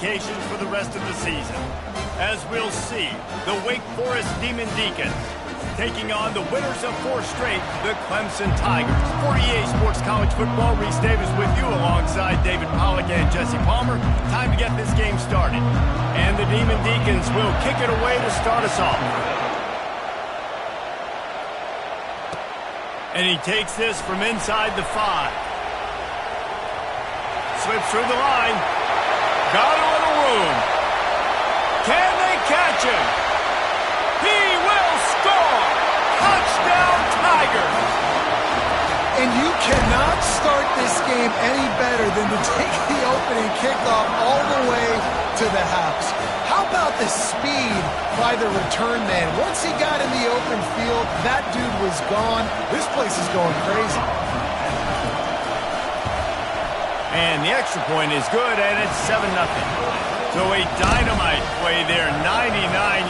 implications for the rest of the season. As we'll see, the Wake Forest Demon Deacons taking on the winners of 4 straight, the Clemson Tigers. 48 Sports College Football, Reese Davis with you alongside David Pollack and Jesse Palmer. Time to get this game started. And the Demon Deacons will kick it away to start us off. And he takes this from inside the 5. Slips through the line. Got a little room. Can they catch him? He will score! Touchdown, Tigers! And you cannot start this game any better than to take the opening kickoff all the way to the house. How about the speed by the return man? Once he got in the open field, that dude was gone. This place is going crazy. And the extra point is good, and it's 7-0. So a dynamite play there, 99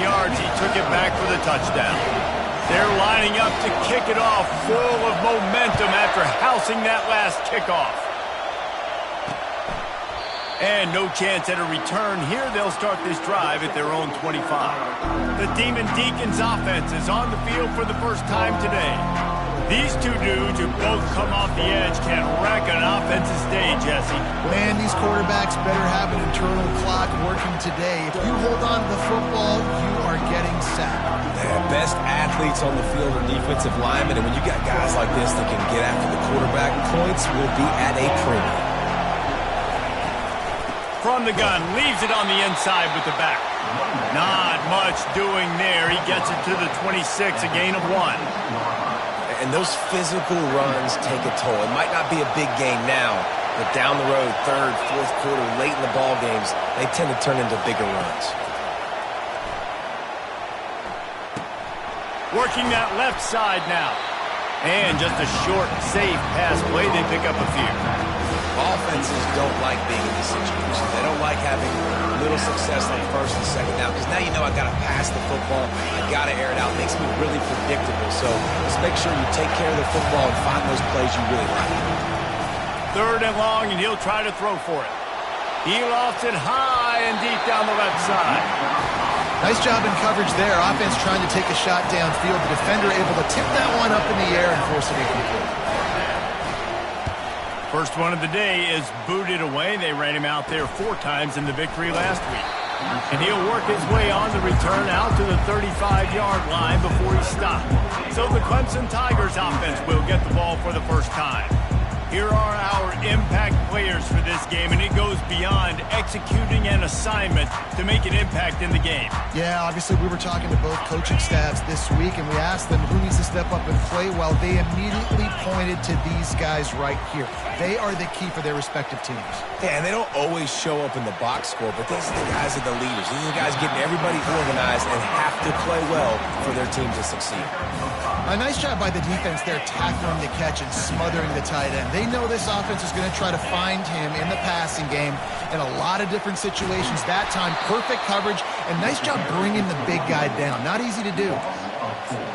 yards. He took it back for the touchdown. They're lining up to kick it off, full of momentum after housing that last kickoff. And no chance at a return here. They'll start this drive at their own 25. The Demon Deacons offense is on the field for the first time today. These two dudes who both come off the edge can wreck an offensive stage, Jesse. Man, these quarterbacks better have an internal clock working today. If you hold on to the football, you are getting sacked. Yeah, best athletes on the field are defensive linemen, and when you got guys like this that can get after the quarterback, points will be at a premium. From the gun, leaves it on the inside with the back. Not much doing there. He gets it to the 26, a gain of 1. And those physical runs take a toll. It might not be a big game now, but down the road, 3rd, 4th quarter, late in the ball games, they tend to turn into bigger runs. Working that left side now. And just a short, safe pass play. They pick up a few. Offenses don't like being in this situation. They don't like having little success on 1st and 2nd down, because now you know I got to pass the football, I got to air it out. It makes me really predictable. So just make sure you take care of the football and find those plays you really like. 3rd and long, and he'll try to throw for it. He lofts it high and deep down the left side. Nice job in coverage there. Offense trying to take a shot downfield. The defender able to tip that one up in the air and force it incomplete. First one of the day is booted away. They ran him out there 4 times in the victory last week. And he'll work his way on the return out to the 35-yard line before he stopped. So the Clemson Tigers offense will get the ball for the first time. Here are our impact players for this game, and it goes beyond executing an assignment to make an impact in the game. Yeah, obviously we were talking to both coaching staffs this week, and we asked them who needs to step up and play well. They immediately pointed to these guys right here. They are the key for their respective teams. Yeah, and they don't always show up in the box score, but these are the guys that are the leaders. These are the guys getting everybody organized and have to play well for their team to succeed. A nice job by the defense there, tackling the catch and smothering the tight end. They know this offense is going to try to find him in the passing game in a lot of different situations. That time, perfect coverage, and nice job bringing the big guy down. Not easy to do.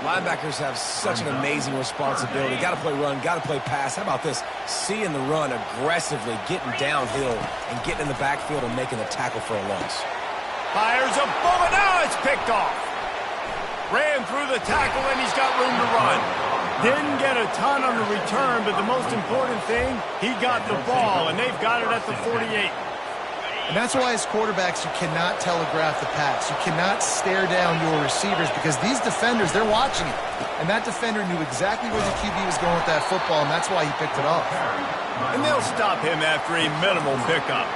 Linebackers have such an amazing responsibility. Got to play run, got to play pass. How about this? Seeing the run aggressively, getting downhill, and getting in the backfield and making the tackle for a loss. Fires a bullet. Now it's picked off. Ran through the tackle, and he's got room to run. Didn't get a ton on the return, but the most important thing, he got the ball, and they've got it at the 48. And that's why as quarterbacks, you cannot telegraph the pass. You cannot stare down your receivers, because these defenders, they're watching it. And that defender knew exactly where the QB was going with that football, and that's why he picked it off. And they'll stop him after a minimal pickup.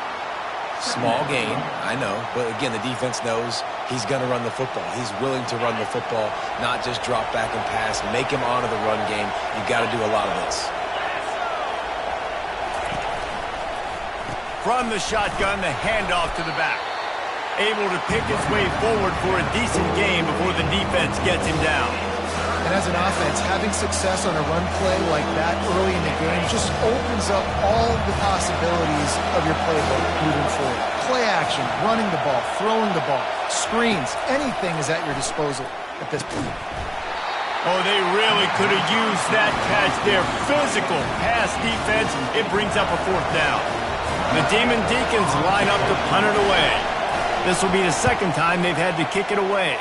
Small gain, I know, but again, the defense knows he's going to run the football. He's willing to run the football, not just drop back and pass, make him honor the run game. You've got to do a lot of this. From the shotgun, the handoff to the back. Able to pick his way forward for a decent gain before the defense gets him down. And as an offense, having success on a run play like that early in the game just opens up all the possibilities of your playbook moving forward. Play action, running the ball, throwing the ball, screens, anything is at your disposal at this point. Oh, they really could have used that catch there. Physical pass defense. It brings up a 4th down. The Demon Deacons line up to punt it away. This will be the second time they've had to kick it away.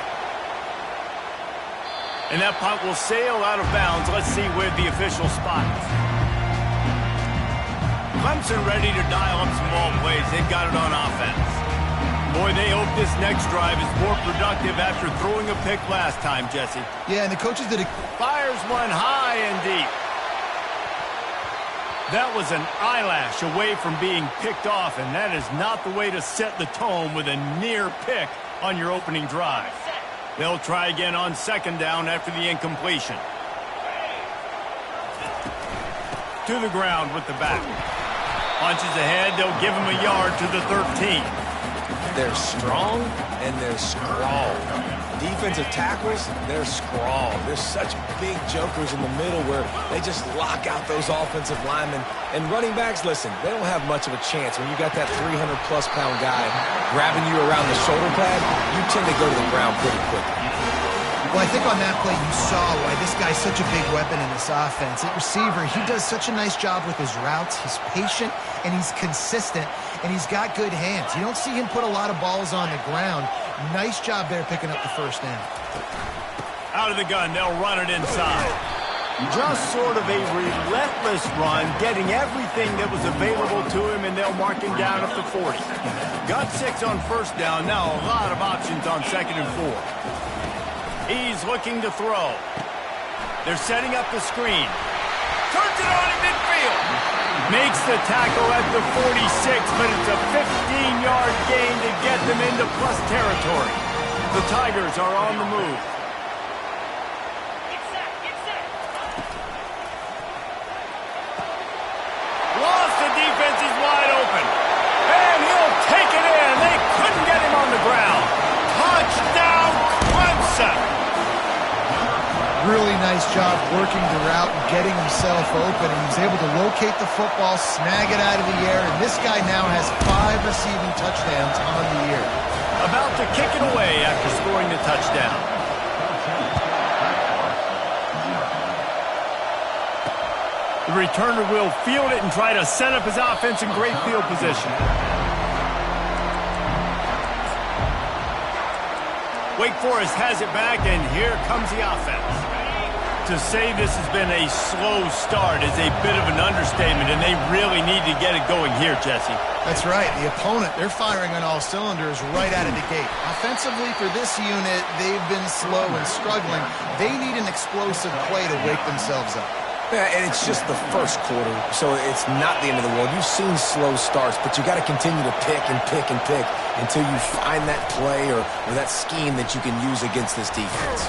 And that punt will sail out of bounds. Let's see where the official spot is. Clemson ready to dial up some ball plays. They've got it on offense. Boy, they hope this next drive is more productive after throwing a pick last time, Jesse. Yeah, and the coaches did it. Fires one high and deep. That was an eyelash away from being picked off, and that is not the way to set the tone with a near pick on your opening drive. They'll try again on second down after the incompletion. To the ground with the back. Punches ahead, they'll give him a yard to the 13. They're strong and they're scrawl. Defensive tackles, they're scrawl. There's such big jokers in the middle where they just lock out those offensive linemen. And running backs, listen, they don't have much of a chance. When you got that 300-plus pound guy grabbing you around the shoulder pad, you tend to go to the ground pretty quickly. Well, I think on that play you saw why this guy's such a big weapon in this offense. At receiver, he does such a nice job with his routes. He's patient, and he's consistent, and he's got good hands. You don't see him put a lot of balls on the ground. Nice job there picking up the first down. Out of the gun, they'll run it inside. Just sort of a relentless run, getting everything that was available to him, and they'll mark him down at the 40. Got 6 on first down, now a lot of options on second and 4. He's looking to throw. They're setting up the screen. Turns it on in midfield. Makes the tackle at the 46, but it's a 15-yard gain to get them into plus territory. The Tigers are on the move. Lost, the defense is wide open. And he'll take it in. They couldn't get him on the ground. Touchdown, Clemson. Really nice job working the route and getting himself open. And he was able to locate the football, snag it out of the air, and this guy now has 5 receiving touchdowns on the year. About to kick it away after scoring the touchdown. The returner will field it and try to set up his offense in great field position. Wake Forest has it back, and here comes the offense. To say this has been a slow start is a bit of an understatement, and they really need to get it going here, Jesse. That's right. The opponent, they're firing on all cylinders right out of the gate. Offensively, for this unit, they've been slow and struggling. They need an explosive play to wake themselves up. Yeah, and it's just the first quarter, so it's not the end of the world. You've seen slow starts, but you got to continue to pick and pick and pick until you find that play or that scheme that you can use against this defense.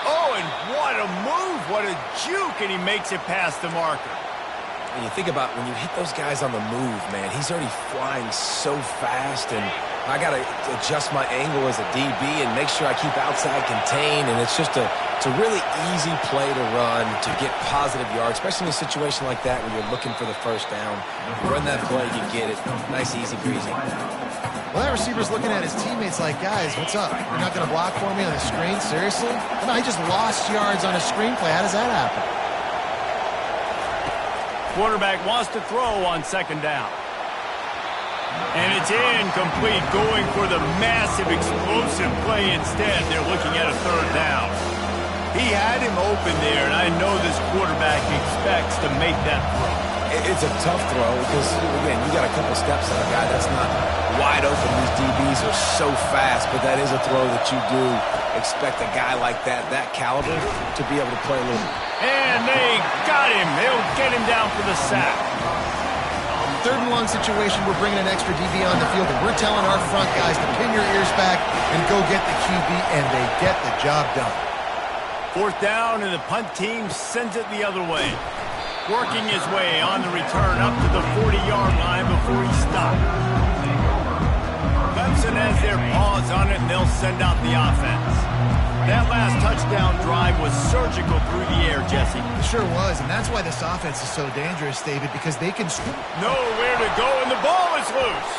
Oh, and what a move, what a juke, and he makes it past the marker. And you think about when you hit those guys on the move, man, he's already flying so fast, and I got to adjust my angle as a DB and make sure I keep outside contained, and it's just a really easy play to run to get positive yards, especially in a situation like that when you're looking for the first down. You run that play, you get it. Nice, easy, breezy. Well, that receiver's looking at his teammates like, guys, what's up? You're not going to block for me on the screen? Seriously? No, I just lost yards on a screen play. How does that happen? Quarterback wants to throw on second down. And it's incomplete, going for the massive explosive play instead. They're looking at a third down. He had him open there, and I know this quarterback expects to make that throw. It's a tough throw because, again, you got a couple steps on a guy that's not wide open. These DBs are so fast, but that is a throw that you do expect a guy like that caliber, to be able to play a little. And they got him. They'll get him down for the sack. Third and long situation, we're bringing an extra DB on the field, and we're telling our front guys to pin your ears back and go get the QB, and they get the job done. Fourth down, and the punt team sends it the other way. Working his way on the return up to the 40-yard line before he stopped. Clemson has their paws on it, and they'll send out the offense. That last touchdown drive was surgical through the air, Jesse. It sure was, and that's why this offense is so dangerous, David, because they can... Nowhere to go, and the ball is loose.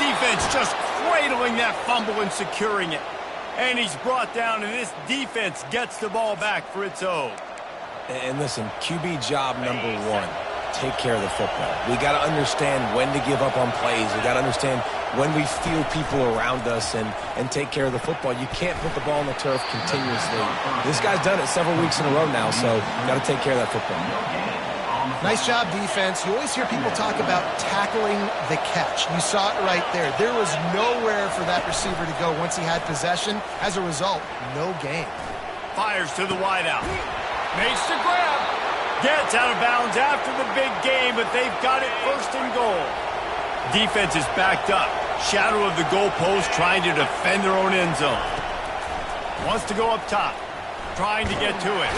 Defense just cradling that fumble and securing it. And he's brought down, and this defense gets the ball back for its own. And listen, QB job number one. take care of the football. We got to understand when to give up on plays. We got to understand when we feel people around us and take care of the football. You can't put the ball on the turf continuously. This guy's done it several weeks in a row now, so got to take care of that football. Nice job, defense. You always hear people talk about tackling the catch. You saw it right there. There was nowhere for that receiver to go once he had possession. As a result, no gain. Fires to the wideout. Makes the grab. Gets out of bounds after the big game, but they've got it first and goal. Defense is backed up. Shadow of the goalpost, trying to defend their own end zone. Wants to go up top. Trying to get to it.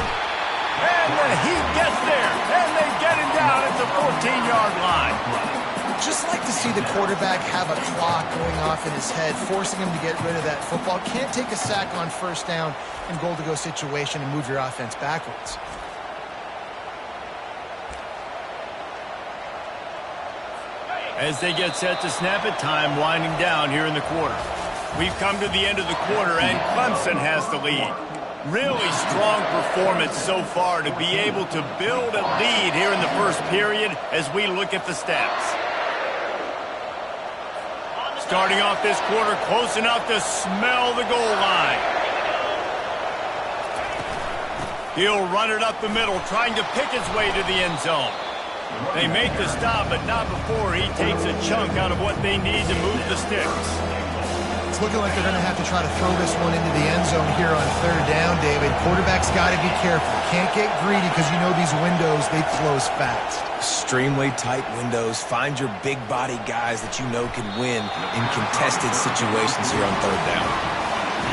And he gets there. And they get him down at the 14-yard line. Just like to see the quarterback have a clock going off in his head, forcing him to get rid of that football. Can't take a sack on first down in goal-to-go situation and move your offense backwards. As they get set to snap it, time winding down here in the quarter. We've come to the end of the quarter, and Clemson has the lead. Really strong performance so far to be able to build a lead here in the first period as we look at the stats. Starting off this quarter close enough to smell the goal line. He'll run it up the middle, trying to pick his way to the end zone. They make the stop, but not before he takes a chunk out of what they need to move the sticks. It's looking like they're going to have to try to throw this one into the end zone here on third down, David. Quarterback's got to be careful. Can't get greedy because you know these windows, they close fast. Extremely tight windows. Find your big body guys that you know can win in contested situations here on third down.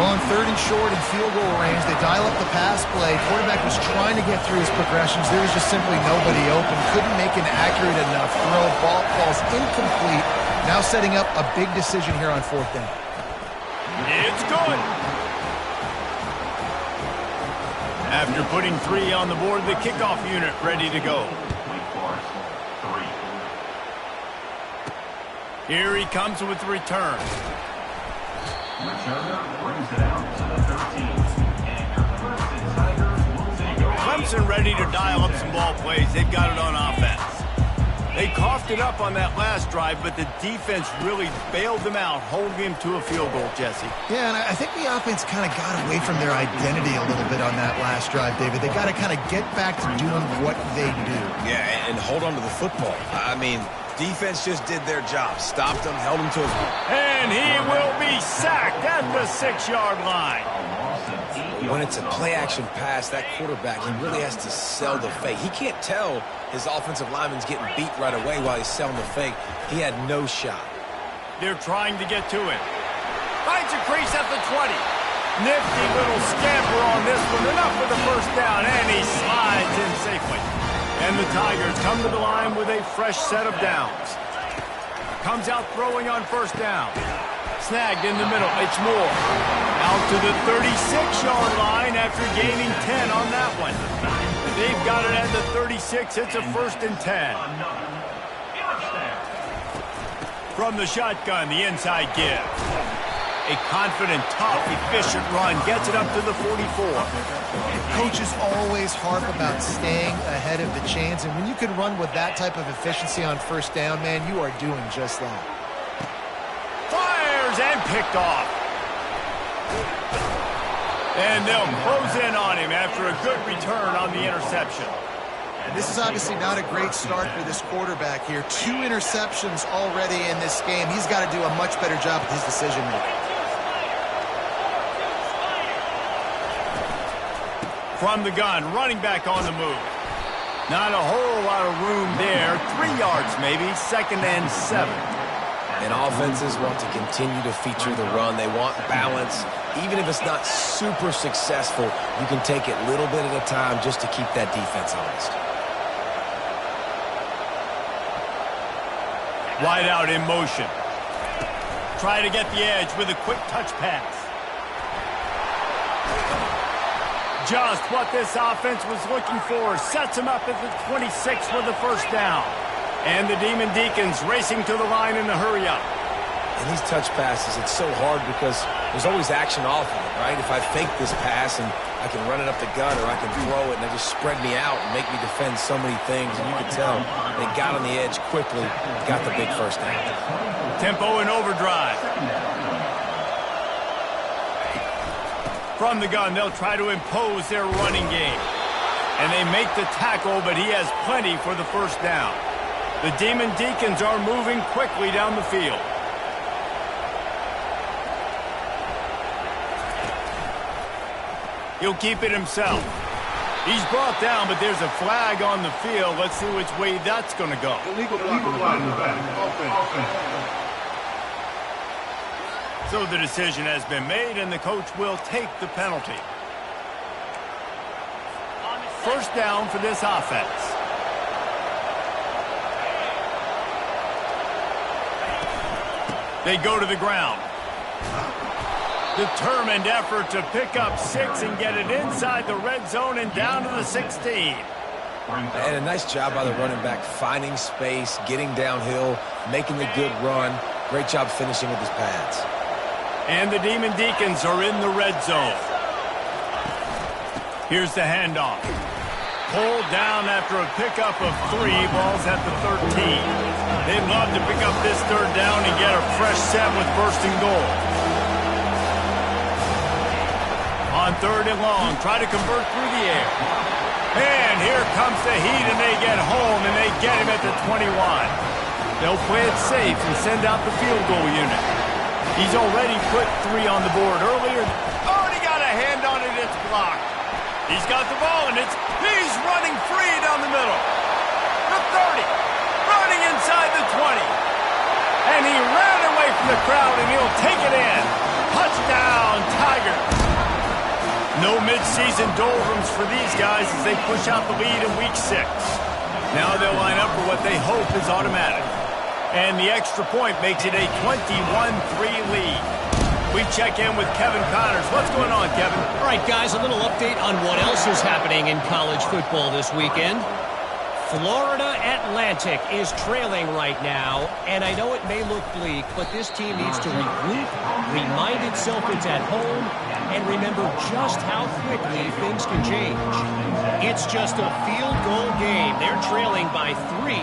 On third and short and field goal range, they dial up the pass play. Quarterback was trying to get through his progressions. There was just simply nobody open. Couldn't make an accurate enough throw. Ball falls incomplete. Now setting up a big decision here on fourth down. It's good. After putting 3 on the board, the kickoff unit ready to go. Here he comes with the return. Clemson ready to dial up some ball plays. They've got it on offense. They coughed it up on that last drive, but the defense really bailed them out, holding him to a field goal, Jesse. Yeah, and I think the offense kind of got away from their identity a little bit on that last drive, David. They got to kind of get back to doing what they do. Yeah, and hold on to the football. I mean, defense just did their job. Stopped him, held him to his feet. And he will be sacked at the 6-yard line. When it's a play-action pass, that quarterback, he really has to sell the fake. He can't tell his offensive lineman's getting beat right away while he's selling the fake. He had no shot. They're trying to get to him. Finds a crease at the 20. Nifty little scamper on this one. Enough for the first down, and he slides in safely. And the Tigers come to the line with a fresh set of downs. Comes out throwing on first down. Snagged in the middle. It's Moore. Out to the 36-yard line after gaining 10 on that one. They've got it at the 36. It's a first and 10. From the shotgun, the inside give. A confident, tough, efficient run gets it up to the 44. Coaches always harp about staying ahead of the chains, and when you can run with that type of efficiency on first down, man, you are doing just that. Fires and picked off. And they'll close in on him after a good return on the interception. And this is obviously not a great start for this quarterback here. 2 interceptions already in this game. He's got to do a much better job with his decision-making. From the gun, running back on the move. Not a whole lot of room there. 3 yards maybe, second and 7. And offenses want to continue to feature the run. They want balance. Even if it's not super successful, you can take it little bit at a time just to keep that defense honest. Wide out in motion. Try to get the edge with a quick touch pass. Just what this offense was looking for. Sets him up at the 26 with the first down. And the Demon Deacons racing to the line in the hurry-up. And these touch passes, it's so hard because there's always action off of it, right? If I fake this pass and I can run it up the gut or I can throw it, and they just spread me out and make me defend so many things. And you can tell they got on the edge quickly, got the big first down. Tempo and overdrive. From the gun, they'll try to impose their running game. And they make the tackle, but he has plenty for the first down. The Demon Deacons are moving quickly down the field. He'll keep it himself. He's brought down, but there's a flag on the field. Let's see which way that's going to go. Illegal flag in the back. Offense. So the decision has been made, and the coach will take the penalty. First down for this offense. They go to the ground. Determined effort to pick up 6 and get it inside the red zone and down to the 16. And a nice job by the running back, finding space, getting downhill, making the good run. Great job finishing with his pads. And the Demon Deacons are in the red zone. Here's the handoff. Pulled down after a pickup of 3, balls at the 13. They'd love to pick up this third down and get a fresh set with first and goal. On third and long, try to convert through the air. And here comes the heat, and they get home, and they get him at the 21. They'll play it safe and send out the field goal unit. He's already put 3 on the board earlier. Already got a hand on it, it's blocked. He's got the ball, and he's running free down the middle. The 30, running inside the 20. And he ran away from the crowd, and he'll take it in. Touchdown, Tigers. No mid-season doldrums for these guys as they push out the lead in Week 6. Now they'll line up for what they hope is automatic. And the extra point makes it a 21-3 lead. We check in with Kevin Connors. What's going on, Kevin? All right, guys, a little update on what else is happening in college football this weekend. Florida Atlantic is trailing right now, and I know it may look bleak, but this team needs to regroup, remind itself it's at home, and remember just how quickly things can change. It's just a field goal game. They're trailing by 3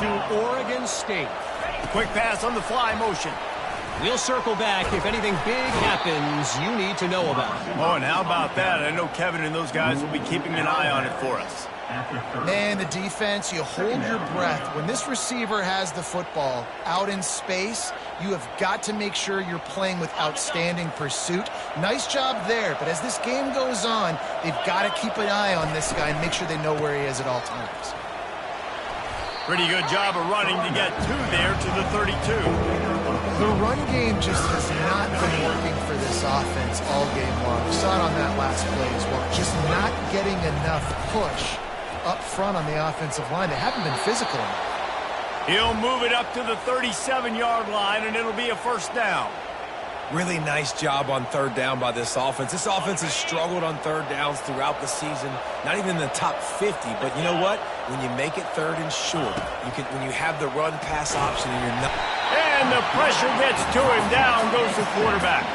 to Oregon State. Quick pass on the fly motion. We'll circle back if anything big happens you need to know about. Oh, and how about that? I know Kevin and those guys will be keeping an eye on it for us. Man, the defense, you hold your breath. When this receiver has the football out in space, you have got to make sure you're playing with outstanding pursuit. Nice job there, but as this game goes on, they've got to keep an eye on this guy and make sure they know where he is at all times. Pretty good job of running to get 2 there to the 32. The run game just has not been working for this offense all game long. We saw it on that last play as well. Just not getting enough push up front on the offensive line. They haven't been physical enough. He'll move it up to the 37-yard line, and it'll be a first down. Really nice job on third down by this offense. This offense has struggled on third downs throughout the season, not even in the top 50. But you know what? When you make it third and short, when you have the run-pass option and you're not... And the pressure gets to him. Down goes the quarterback.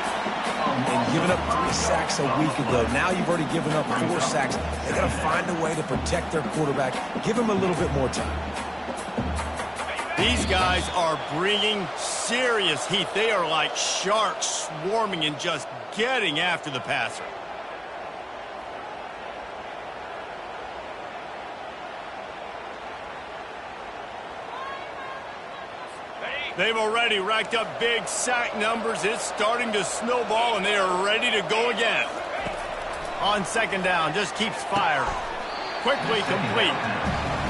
And giving up 3 sacks a week ago. Now you've already given up 4 sacks. They got to find a way to protect their quarterback. Give him a little bit more time. These guys are bringing serious heat. They are like sharks swarming and just getting after the passer. They've already racked up big sack numbers. It's starting to snowball, and they are ready to go again. On second down, just keeps firing. Quickly complete.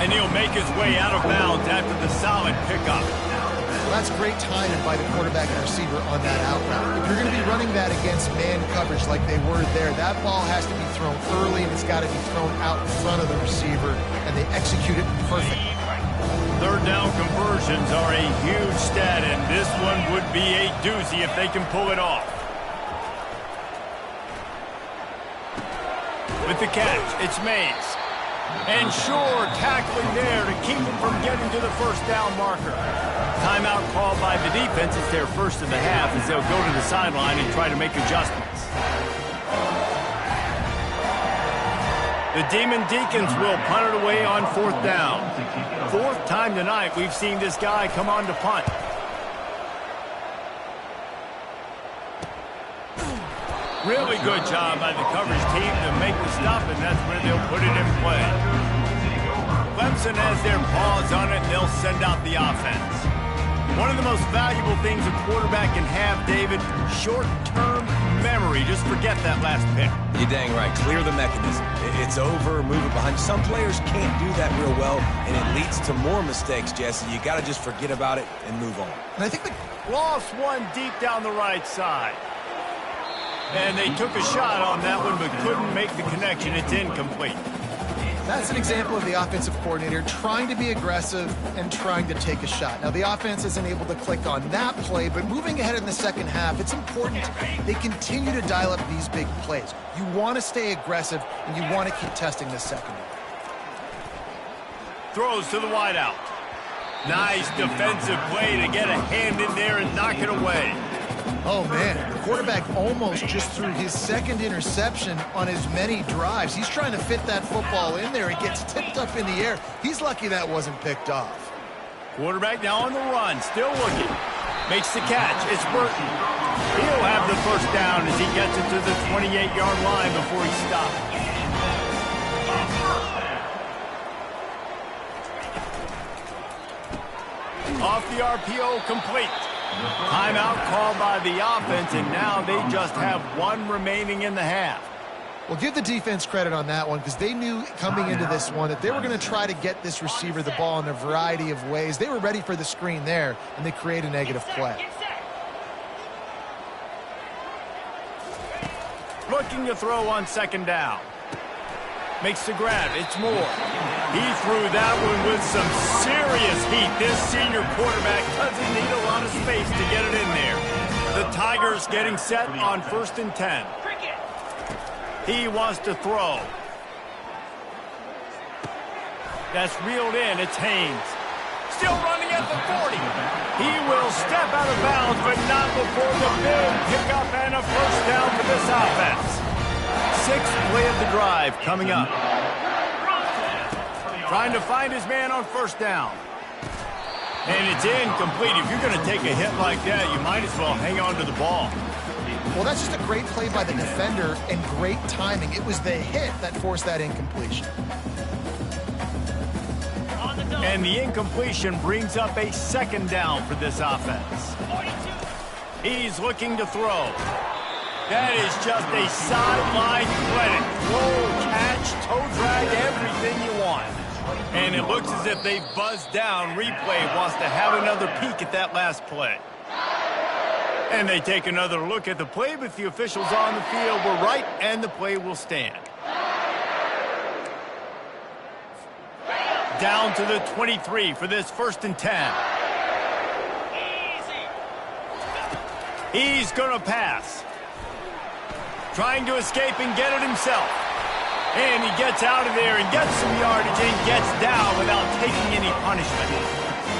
And he'll make his way out of bounds after the solid pickup. Well, that's great timing by the quarterback and receiver on that out route. If you're going to be running that against man coverage like they were there, that ball has to be thrown early, and it's got to be thrown out in front of the receiver, and they execute it perfectly. Third down conversions are a huge stat, and this one would be a doozy if they can pull it off. With the catch, it's Mays. And sure, tackling there to keep him from getting to the first down marker. Timeout called by the defense. It's their first of the half as they'll go to the sideline and try to make adjustments. The Demon Deacons will punt it away on 4th down. 4th time tonight we've seen this guy come on to punt. Really good job by the coverage team to make the stop, and that's where they'll put it in play. Clemson has their paws on it, and they'll send out the offense. One of the most valuable things a quarterback can have, David, short-term memory. Just forget that last pick. You're dang right. Clear the mechanism. It's over, move it behind. Some players can't do that real well, and it leads to more mistakes, Jesse. You got to just forget about it and move on. And I think the lost one deep down the right side. And they took a shot on that one, but couldn't make the connection. It's incomplete. That's an example of the offensive coordinator trying to be aggressive and trying to take a shot. Now, the offense isn't able to click on that play, but moving ahead in the second half, it's important they continue to dial up these big plays. You want to stay aggressive, and you want to keep testing this secondary. Throws to the wideout. Nice defensive play to get a hand in there and knock it away. Oh, man, the quarterback almost just threw his second interception on as many drives. He's trying to fit that football in there. It gets tipped up in the air. He's lucky that wasn't picked off. Quarterback now on the run, still looking. Makes the catch. It's Burton. He'll have the first down as he gets it to the 28-yard line before he stops. Off the RPO, complete. Timeout called by the offense, and now they just have one remaining in the half. Well, give the defense credit on that one because they knew coming into this one that they were going to try to get this receiver the ball in a variety of ways. They were ready for the screen there, and they create a negative play. Looking to throw on 2nd down. Makes the grab. It's Moore. He threw that one with some serious heat. This senior quarterback doesn't need a lot of space to get it in there. The Tigers getting set on 1st and 10. He wants to throw. That's reeled in. It's Haynes. Still running at the 40. He will step out of bounds, but not before the big pickup and a first down for this offense. 6th play of the drive coming up. Trying to find his man on 1st down. And it's incomplete. If you're going to take a hit like that, you might as well hang on to the ball. Well, that's just a great play by the defender and great timing. It was the hit that forced that incompletion. And the incompletion brings up a 2nd down for this offense. He's looking to throw. That is just a sideline credit. Roll, catch, toe drag, everything you want. And it looks as if they've buzzed down. Replay wants to have another peek at that last play. And they take another look at the play, but the officials on the field were right, and the play will stand. Down to the 23 for this 1st and 10. He's going to pass. Trying to escape and get it himself. And he gets out of there and gets some yardage and gets down without taking any punishment.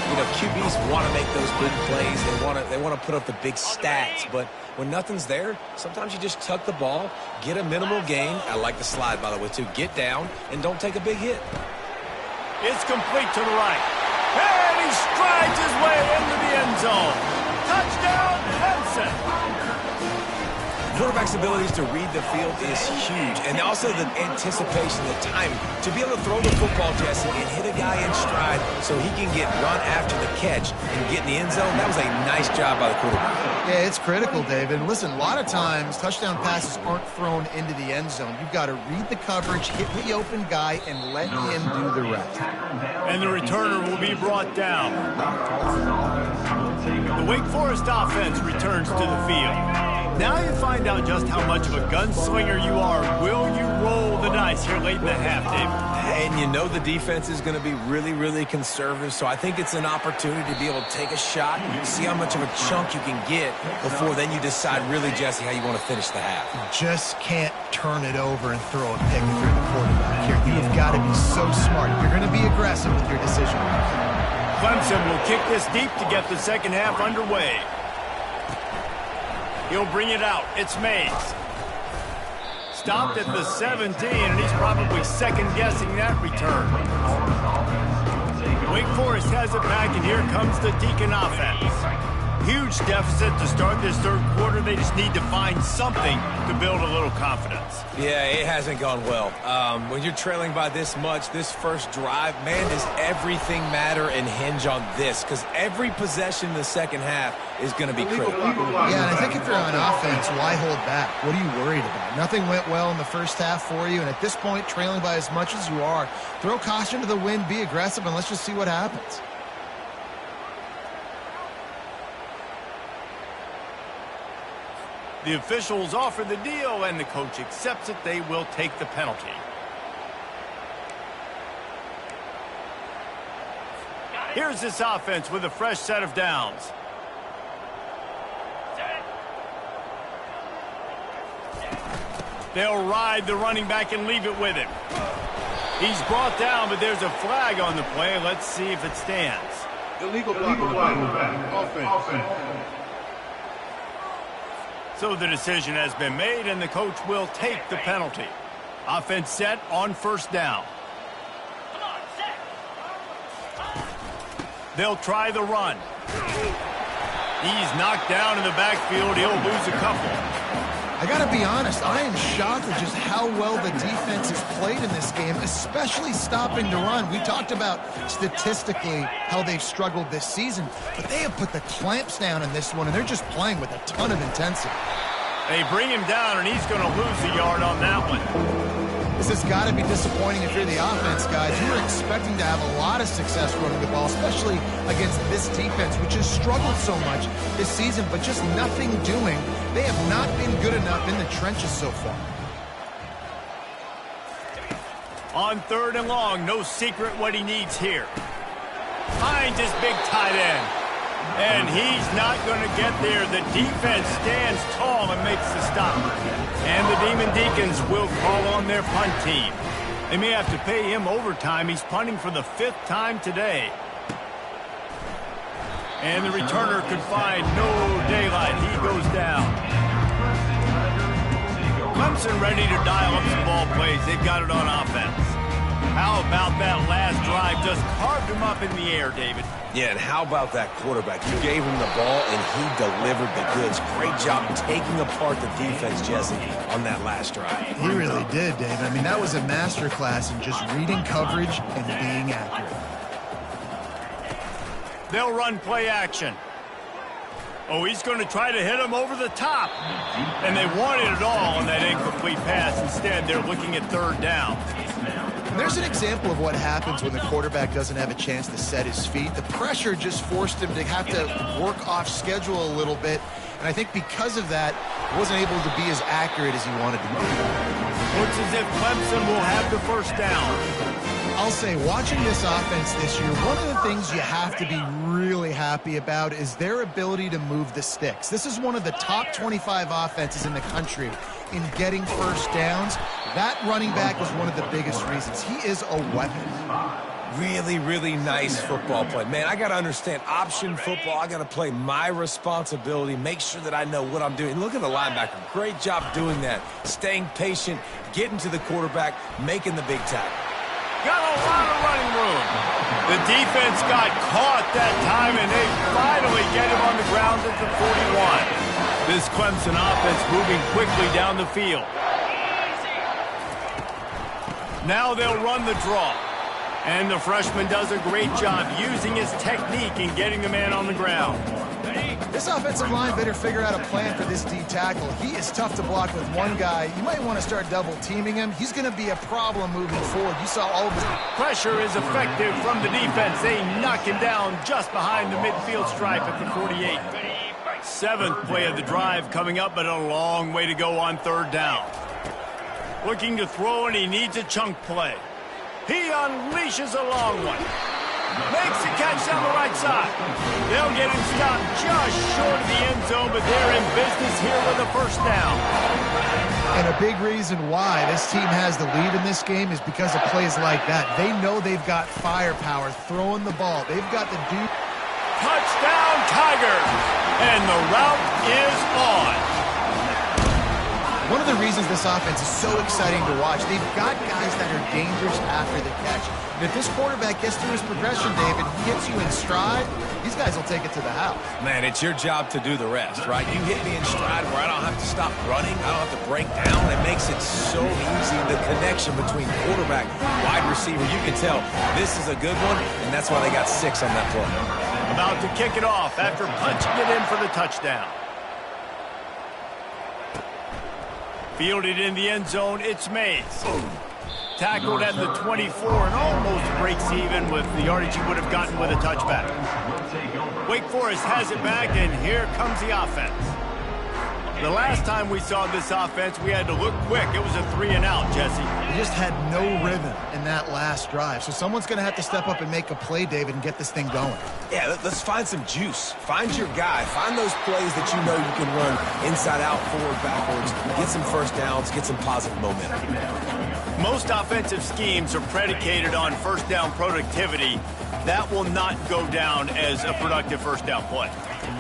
You know, QBs want to make those big plays. They want to put up the big stats. But when nothing's there, sometimes you just tuck the ball, get a minimal gain. I like the slide, by the way, too. Get down and don't take a big hit. It's complete to the right. And he strides his way into the end zone. Touchdown, Clemson. Quarterback's abilities to read the field is huge, and also the anticipation, the timing. To be able to throw the football, Jesse, and hit a guy in stride so he can get run after the catch and get in the end zone, that was a nice job by the quarterback. Yeah, it's critical, David. Listen, a lot of times touchdown passes aren't thrown into the end zone. You've got to read the coverage, hit the open guy, and let him do the rest. And the returner will be brought down. The Wake Forest offense returns to the field. Now you find out just how much of a gunslinger you are. Will you roll the dice here late in the half, David? And you know the defense is going to be really, really conservative, so I think it's an opportunity to be able to take a shot, see how much of a chunk you can get before then you decide really, Jesse, how you want to finish the half. You just can't turn it over and throw a pick if you're the quarterback here. You have got to be so smart. You're going to be aggressive with your decision. Clemson will kick this deep to get the second half underway. He'll bring it out. It's Mays. stopped at the 17, and he's probably second-guessing that return. Wake Forest has it back, and here comes the Deacon offense. Huge deficit to start this third quarter. They just need to find something to build a little confidence. Yeah, it hasn't gone well. When you're trailing by this much, this first drive, man, does everything matter and hinge on this? Because every possession in the second half is going to be critical. Yeah, and I think if you're on offense, why hold back? What are you worried about? Nothing went well in the first half for you, and at this point, trailing by as much as you are, throw caution to the wind, be aggressive, and let's just see what happens. The officials offer the deal, and the coach accepts it. They will take the penalty. Here's this offense with a fresh set of downs. They'll ride the running back and leave it with him. He's brought down, but there's a flag on the play. Let's see if it stands. Illegal flag in the back. Offense. So the decision has been made, and the coach will take the penalty. Offense set on first down. They'll try the run. He's knocked down in the backfield. He'll lose a couple. I got to be honest, I am shocked at just how well the defense has played in this game, especially stopping the run. We talked about statistically how they've struggled this season, but they have put the clamps down in this one, and they're just playing with a ton of intensity. They bring him down, and he's going to lose a yard on that one. This has got to be disappointing if you're the offense, guys. You were expecting to have a lot of success running the ball, especially against this defense, which has struggled so much this season, but just nothing doing. They have not been good enough in the trenches so far. On third and long, no secret what he needs here. Finds his big tight end. And he's not going to get there. The defense stands tall and makes the stop. And the Demon Deacons will call on their punt team. They may have to pay him overtime. He's punting for the 5th time today. And the returner could find no daylight. He goes down. Clemson ready to dial up some ball plays. They've got it on offense. How about that last drive? Just carved him up in the air, David. Yeah, and how about that quarterback? You gave him the ball, and he delivered the goods. Great job taking apart the defense, Jesse, on that last drive. He really did, Dave. I mean, that was a masterclass in just reading coverage and being accurate. They'll run play action. Oh, he's going to try to hit him over the top. And they wanted it all on that incomplete pass. Instead, they're looking at third down. There's an example of what happens when the quarterback doesn't have a chance to set his feet. The pressure just forced him to have to work off schedule a little bit. And I think because of that, wasn't able to be as accurate as he wanted to be. Looks as if Clemson will have the first down. I'll say, watching this offense this year, one of the things you have to be really happy about is their ability to move the sticks. This is one of the top 25 offenses in the country in getting first downs. That running back was one of the biggest reasons. He is a weapon. Really, really nice football play. Man, I got to understand option football. I got to play my responsibility, make sure that I know what I'm doing. Look at the linebacker. Great job doing that. Staying patient, getting to the quarterback, making the big tackle. Got a lot of running room. The defense got caught that time, and they finally get him on the ground at the 41. This Clemson offense moving quickly down the field. Now they'll run the draw. And the freshman does a great job using his technique and getting the man on the ground. This offensive line better figure out a plan for this D tackle. He is tough to block with one guy. You might want to start double teaming him. He's going to be a problem moving forward. You saw all of his pressure is effective from the defense. They knock him down just behind the midfield stripe at the 48. 7th play of the drive coming up, but a long way to go on third down. Looking to throw, and he needs a chunk play. He unleashes a long one. Makes the catch down the right side. They'll get him stopped just short of the end zone, but they're in business here with a first down. And a big reason why this team has the lead in this game is because of plays like that. They know they've got firepower throwing the ball. They've got the dude. Touchdown, Tigers! And the route is on. One of the reasons this offense is so exciting to watch. They've got guys that are dangerous after the catch. And if this quarterback gets through his progression, David, gets you in stride, these guys will take it to the house. Man, it's your job to do the rest, right? You hit me in stride where I don't have to stop running. I don't have to break down. It makes it so easy. The connection between quarterback, wide receiver, you can tell this is a good one, and that's why they got 6 on that play. About to kick it off after punching it in for the touchdown. Fielded in the end zone, it's Mays. Tackled at the 24 and almost breaks even with the yardage he would have gotten with a touchback. Wake Forest has it back, and here comes the offense. The last time we saw this offense, we had to look quick. It was a 3-and-out, Jesse. They just had no rhythm in that last drive. So someone's going to have to step up and make a play, David, and get this thing going. Yeah, let's find some juice. Find your guy. Find those plays that you know you can run inside out, forward, backwards. Get some first downs. Get some positive momentum. Most offensive schemes are predicated on first down productivity. That will not go down as a productive first down play.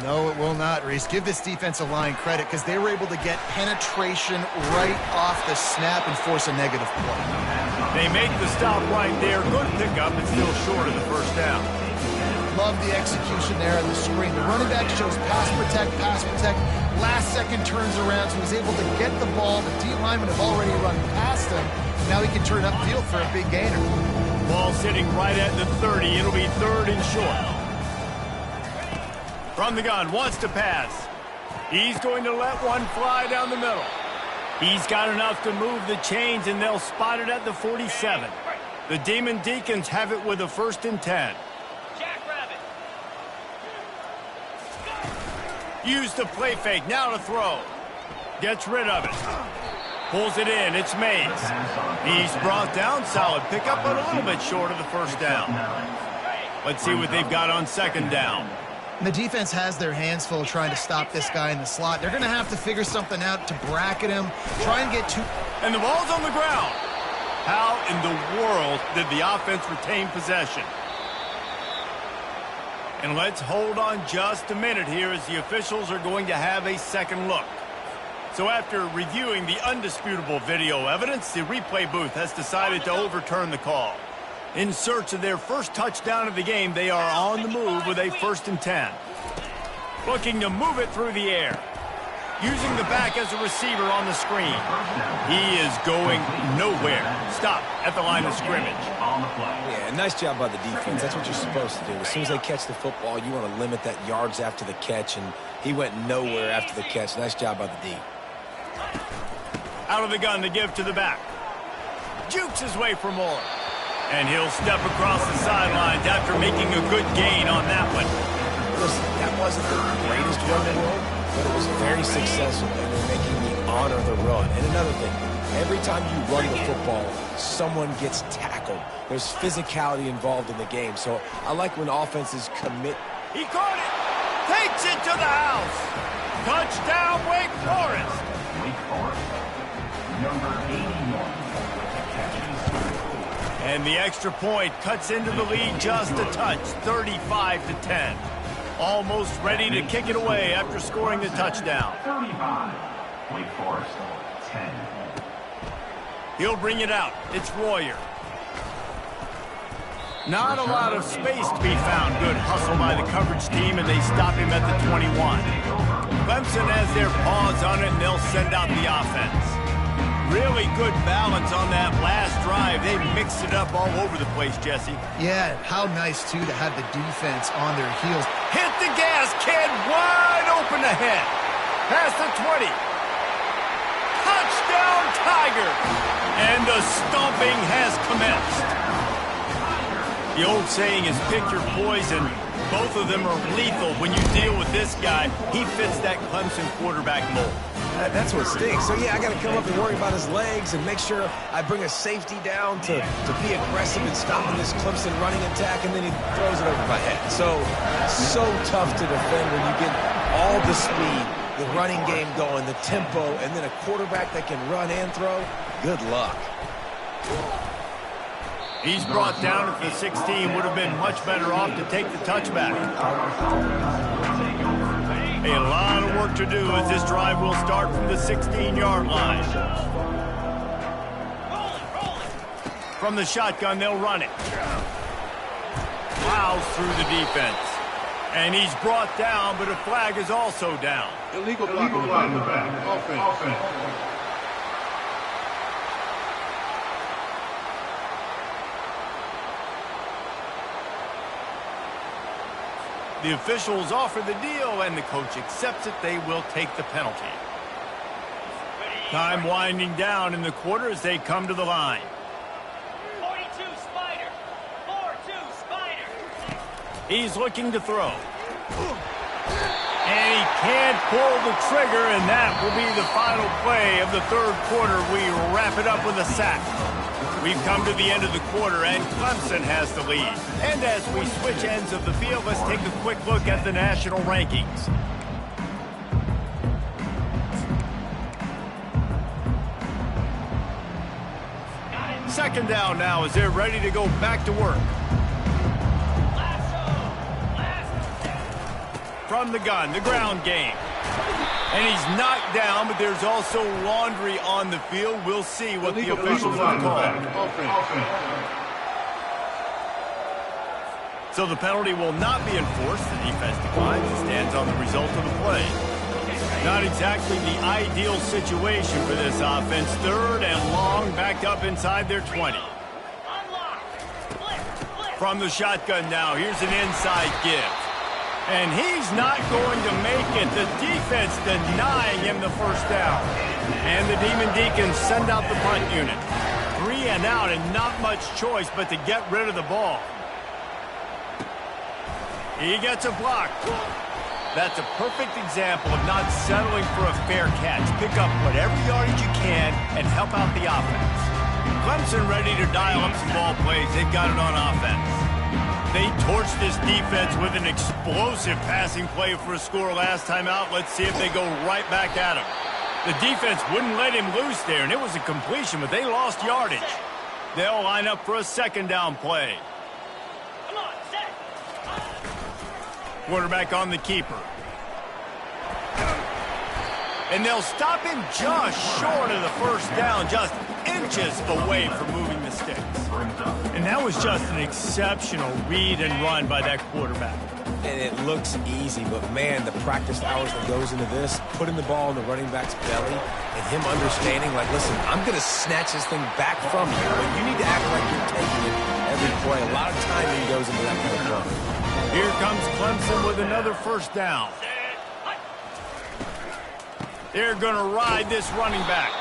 No, it will not, Reese. Give this defensive line credit because they were able to get penetration right off the snap and force a negative play. They make the stop right there. Good pickup, but still short of the first down. Love the execution there on the screen. The running back shows pass protect. Last second turns around, so he's able to get the ball. The D linemen have already run past him. Now he can turn upfield for a big gainer. Ball sitting right at the 30. It'll be 3rd and short. From the gun, wants to pass. He's going to let one fly down the middle. He's got enough to move the chains, and they'll spot it at the 47. The Demon Deacons have it with a 1st and 10. Use the play fake, now to throw. Gets rid of it. Pulls it in, it's Mays. He's brought down, solid pickup, but a little bit short of the first down. Let's see what they've got on 2nd down. And the defense has their hands full trying to stop this guy in the slot. They're going to have to figure something out to bracket him, try and get 2. And the ball's on the ground. How in the world did the offense retain possession? And let's hold on just a minute here as the officials are going to have a second look. So after reviewing the undisputable video evidence, the replay booth has decided to overturn the call. In search of their first touchdown of the game, they are on the move with a 1st and 10. Looking to move it through the air. Using the back as a receiver on the screen. He is going nowhere. Stop at the line of scrimmage. Yeah, nice job by the defense. That's what you're supposed to do. As soon as they catch the football, you want to limit that yards after the catch, and he went nowhere after the catch. Nice job by the D. Out of the gun to give to the back. Jukes his way for more. And he'll step across the sidelines after making a good gain on that one. Listen, that wasn't the greatest run in the world, but it was very successful, and they're making me honor the run. And another thing, every time you run the football, someone gets tackled. There's physicality involved in the game, so I like when offenses commit. He caught it! Takes it to the house! Touchdown, Wake Forest! Wake Forest, number 81. And the extra point cuts into the lead just a touch, 35-10. Almost ready to kick it away after scoring the touchdown. 35, Wake Forest, 10. He'll bring it out. It's Royer. Not a lot of space to be found. Good hustle by the coverage team, and they stop him at the 21. Clemson has their paws on it, and they'll send out the offense. Really good balance on that last drive. They mixed it up all over the place, Jesse. Yeah, how nice, too, to have the defense on their heels. Hit the gas, kid. Wide open ahead. Past the 20. Touchdown, Tiger. And the stomping has commenced. The old saying is pick your poison. Both of them are lethal. When you deal with this guy, he fits that Clemson quarterback mold. That's what stinks. So, yeah, I got to come up and worry about his legs and make sure I bring a safety down to be aggressive in stopping this Clemson running attack, and then he throws it over my head. So tough to defend when you get all the speed, the running game going, the tempo, and then a quarterback that can run and throw. Good luck. He's brought down at the 16. Would have been much better off to take the touchback. A lot of work to do as this drive will start from the 16-yard line. From the shotgun, they'll run it. Plows through the defense. And he's brought down, but a flag is also down. Illegal block in the back. Offense. The officials offer the deal, and the coach accepts it. They will take the penalty. Time winding down in the quarter as they come to the line. 42 Spider. 4-2 Spider. He's looking to throw. And he can't pull the trigger, and that will be the final play of the third quarter. We wrap it up with a sack. We've come to the end of the quarter, and Clemson has the lead. And as we switch ends of the field, let's take a quick look at the national rankings. Second down now as they're ready to go back to work. From the gun, the ground game. And he's knocked down, but there's also laundry on the field. We'll see what the officials have called. So the penalty will not be enforced. The defense declines and stands on the result of the play. Not exactly the ideal situation for this offense. Third and long, backed up inside their 20. From the shotgun now, here's an inside give. And he's not going to make it. The defense denying him the first down. And the Demon Deacons send out the punt unit. 3 and out and not much choice but to get rid of the ball. He gets a block. That's a perfect example of not settling for a fair catch. Pick up whatever yardage you can and help out the offense. Clemson ready to dial up some ball plays. They've got it on offense. They torched this defense with an explosive passing play for a score last time out. Let's see if they go right back at him. The defense wouldn't let him loose there, and it was a completion, but they lost yardage. They'll line up for a second down play. Come on, set. Quarterback on the keeper. And they'll stop him just short of the first down, just inches away from moving the sticks. And that was just an exceptional read and run by that quarterback. And it looks easy, but man, the practice hours that goes into this, putting the ball in the running back's belly, and him understanding, like, listen, I'm going to snatch this thing back from you, but you need to act like you're taking it every play. A lot of timing goes into that kind of play. Here comes Clemson with another first down. They're going to ride this running back.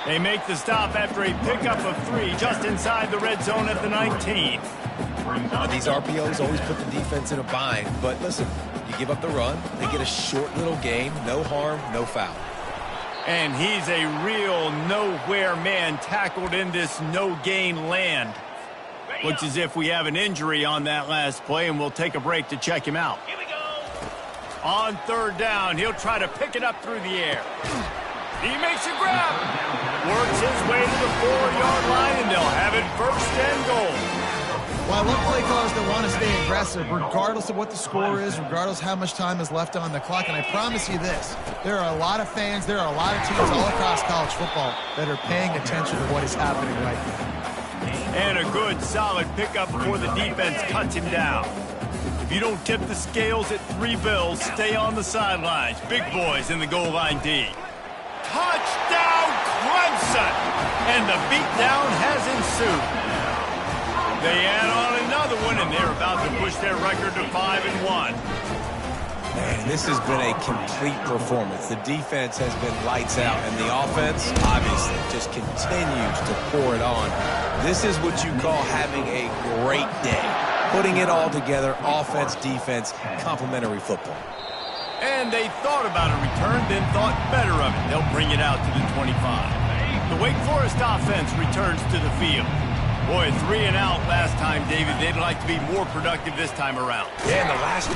They make the stop after a pickup of 3 just inside the red zone at the 19. These RPOs always put the defense in a bind, but listen, you give up the run, they get a short little gain, no harm, no foul. And he's a real nowhere man tackled in this no-gain land. Looks as if we have an injury on that last play, and we'll take a break to check him out. Here we go. On third down, he'll try to pick it up through the air. He makes a grab. Works his way to the 4-yard line, and they'll have it first and goal. Well, I love play callers that want to stay aggressive, regardless of what the score is, regardless how much time is left on the clock. And I promise you this, there are a lot of fans, there are a lot of teams all across college football that are paying attention to what is happening right now. And a good, solid pickup before the defense cuts him down. If you don't tip the scales at 3 bills, stay on the sidelines. Big boys in the goal line D. Touchdown, Clemson! And the beatdown has ensued. They add on another one, and they're about to push their record to 5-1. Man, this has been a complete performance. The defense has been lights out, and the offense, obviously, just continues to pour it on. This is what you call having a great day. Putting it all together, offense, defense, complementary football. And they thought about a return, then thought better of it. They'll bring it out to the 25. The Wake Forest offense returns to the field. Boy, 3 and out last time, David. They'd like to be more productive this time around. Yeah, and the last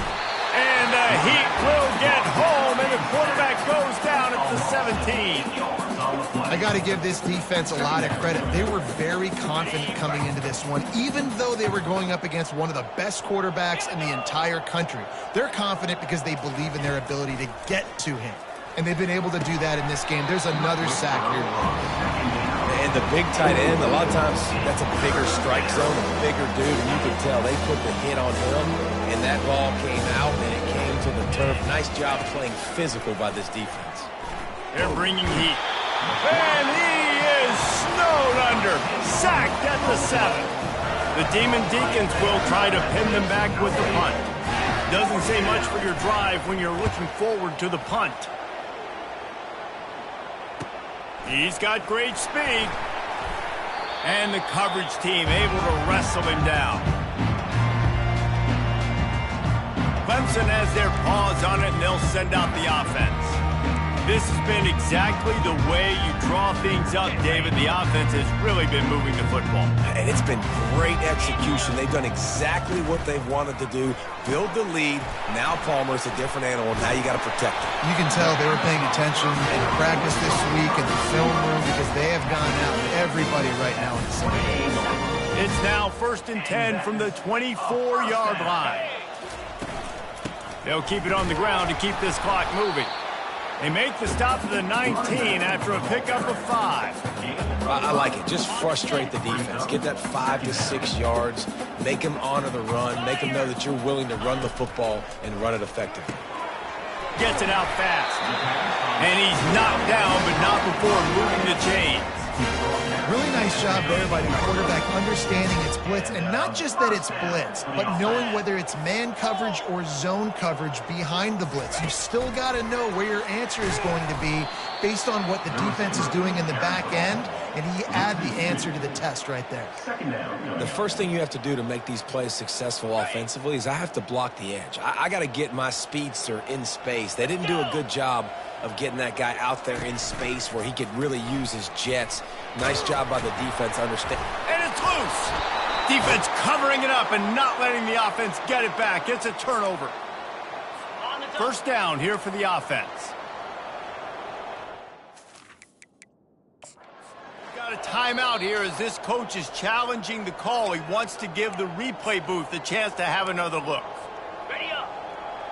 And the Heat will get home, and the quarterback goes down at the 17. I got to give this defense a lot of credit. They were very confident coming into this one, even though they were going up against one of the best quarterbacks in the entire country. They're confident because they believe in their ability to get to him. And they've been able to do that in this game. There's another sack here. And the big tight end, a lot of times that's a bigger strike zone, a bigger dude, and you can tell they put the hit on him, and that ball came out, and it came to the turf. Nice job playing physical by this defense. They're bringing heat. And he is snowed under, sacked at the 7. The Demon Deacons will try to pin them back with the punt. Doesn't say much for your drive when you're looking forward to the punt. He's got great speed. And the coverage team able to wrestle him down. Clemson has their paws on it, and they'll send out the offense. This has been exactly the way you draw things up, David. The offense has really been moving the football. And it's been great execution. They've done exactly what they've wanted to do. Build the lead. Now Palmer's a different animal. Now you got to protect him. You can tell they were paying attention in practice this week in the film room because they have gone out with everybody right now in the same. It's now 1st and 10 from the 24-yard line. They'll keep it on the ground to keep this clock moving. They make the stop to the 19 after a pickup of 5. I like it. Just frustrate the defense. Get that 5 to 6 yards. Make them honor the run. Make them know that you're willing to run the football and run it effectively. Gets it out fast. And he's knocked down, but not before moving the chains. Really nice job there by the quarterback understanding it's blitz, and not just that it's blitz, but knowing whether it's man coverage or zone coverage behind the blitz. You still got to know where your answer is going to be based on what the defense is doing in the back end, and he add the answer to the test right there. The first thing you have to do to make these plays successful offensively is I have to block the edge. I got to get my speedster in space. They didn't do a good job of getting that guy out there in space where he could really use his jets. Nice job by the defense understand. And it's loose. Defense covering it up and not letting the offense get it back. It's a turnover. First down here for the offense. Got a timeout here as this coach is challenging the call. He wants to give the replay booth a chance to have another look. Ready up.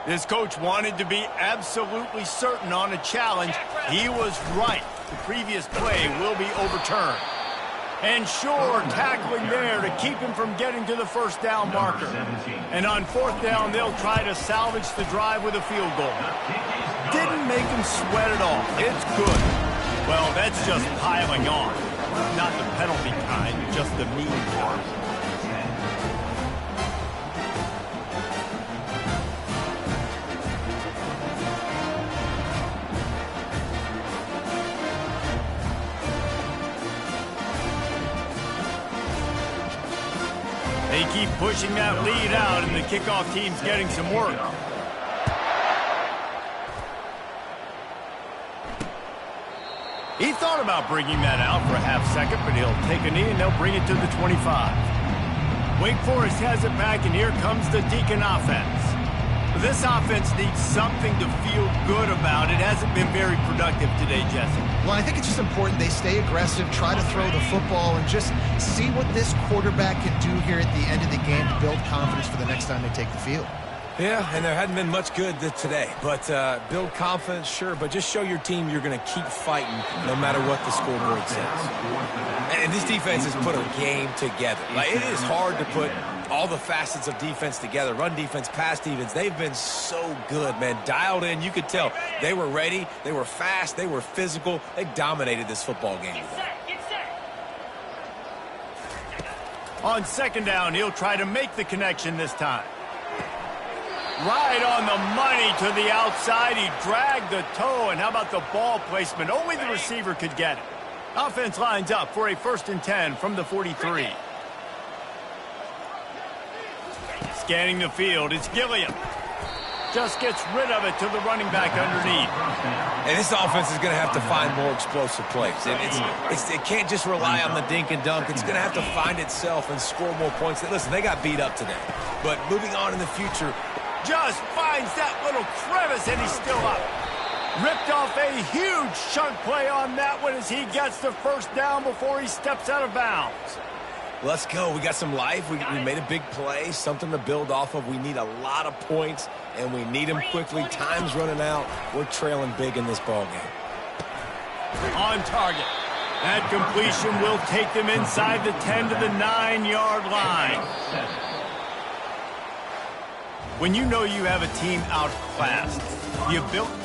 This coach wanted to be absolutely certain on a challenge. He was right. The previous play will be overturned. And sure, tackling there to keep him from getting to the first down marker. And on 4th down, they'll try to salvage the drive with a field goal. Didn't make him sweat at all. It's good. Well, that's just piling on. Not the penalty kind, just the mean kind. They keep pushing that lead out, and the kickoff team's getting some work. He thought about bringing that out for a half second, but he'll take a knee, and they'll bring it to the 25. Wake Forest has it back, and here comes the Deacon offense. This offense needs something to feel good about. It hasn't been very productive today, Jesse. Well, I think it's just important they stay aggressive, try to throw the football, and just see what this quarterback can do here at the end of the game to build confidence for the next time they take the field. Yeah, and there hadn't been much good today. But build confidence, sure, but just show your team you're going to keep fighting no matter what the scoreboard says. And this defense has put a game together. Like, it is hard to put all the facets of defense together. Run defense, pass defense. They've been so good, man. Dialed in. You could tell they were ready. They were fast. They were physical. They dominated this football game. Get set. Get set. On 2nd down, he'll try to make the connection this time. Right on the money to the outside. He dragged the toe, and how about the ball placement? Only the receiver could get it. Offense lines up for a 1st and 10 from the 43. Scanning the field, it's Gilliam. Just gets rid of it to the running back underneath. And this offense is going to have to find more explosive plays. It can't just rely on the dink and dunk. It's going to have to find itself and score more points. Listen, they got beat up today. But moving on in the future, Just finds that little crevice, and he's still up. Ripped off a huge chunk play on that one as he gets the first down before he steps out of bounds. Let's go. We got some life. We made a big play, something to build off of. We need a lot of points, and we need them quickly. Time's running out. We're trailing big in this ballgame. On target. That completion will take them inside the 10 to the 9-yard line. When you know you have a team outclassed, the ability